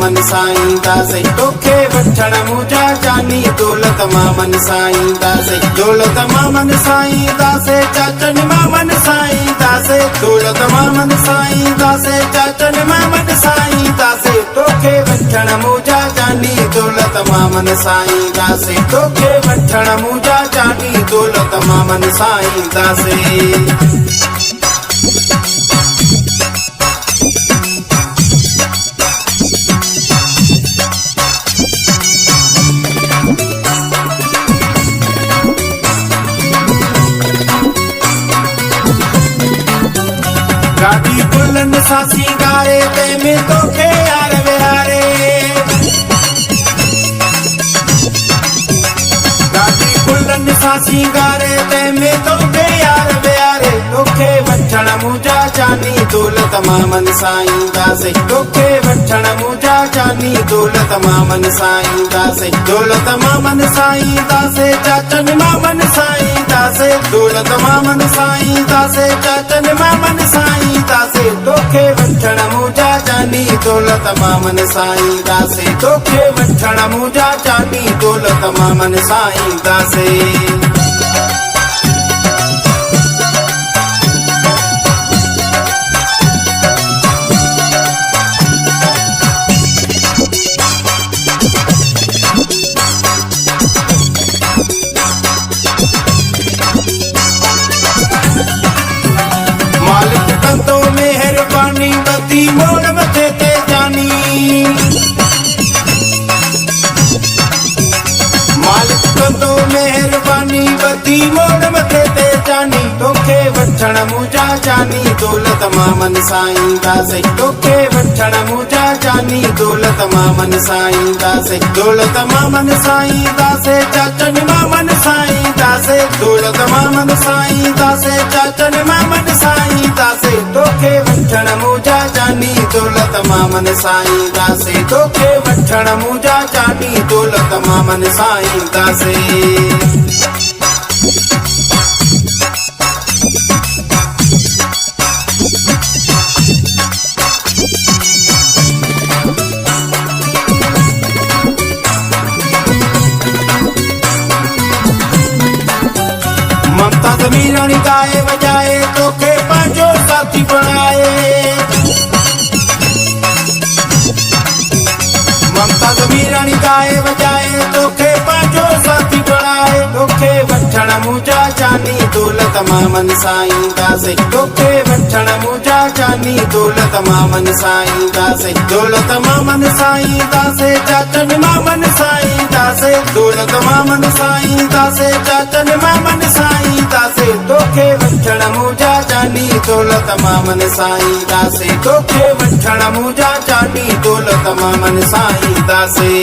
मामन साईं दासे तोखे वठण मुंहिंजा जानी दौलत मामन साईं दासे दौलत मामन साईं दासे चाचन मामन साईं दासे दौलत मामन साईं दासे चाचन मामन साईं दासे तोखे वठण मुंहिंजा जानी दौलत मामन साईं दासे तोखे वठण मुंहिंजा जानी दौलत मामन साईं दासे गाड़ी गुलन सा सिंगारे ते में तोखे यार विहारे गाड़ी गुलन सा सिंगारे ते में तोखे यार विहारे तोखे वठण मुंहिंजा जानी दौलत मामन साईं दासे तोखे वठण मुंहिंजा जानी दौलत मामन साईं दासे दौलत मामन साईं दासे चाचन मामन साईं दासे दौलत मामन साईं दासे चाचन मामन साईं दासे तोखे वठण मुंहिंजा जानी दौलत मामन साईं दासे तोखे वठण मुंहिंजा जानी दौलत मामन साईं दासे मालिक कंदो मेहरबानी बदी मोड़ मथे ते जानी मालिक कंदो मेहरबानी बदी मोड़ मथे ते जानी तोखे वठण मुंहिंजा जानी दौलत मामन साईं दासे तोखे वठण मुंहिंजा जानी दौलत मामन साईं दासे दौलत मामन साईं दासे चाचन मामन साईं दासे दौलत मामन साईं दासे चाचन मामन साईं दासे तोखे वठण मुंहिंजा जानी दौलत मामन साईं दासे तोखे वठण मुंहिंजा जानी दौलत मामन साईं दासे ममता मीरानी गाए वजाए तोखे पंहिंजो साथी बणाए ममता मीरानी गाए वजाए तोखे पंहिंजो साथी बणाए तोखे वठण मुंहिंजा जानी दौलत मामन साईं दासे तोखे वठण मुंहिंजा जानी दौलत मामन साईं दासे दौलत मामन साईं दासे चाचन मामन साईं दासे दौलत मामन साईं दासे चाचन मामन साईं दासे तोखे वठण मुंहिंजा जानी दौलत मामन साईं दासे तोखे वठण मुंहिंजा जानी दौलत मामन साईं दासे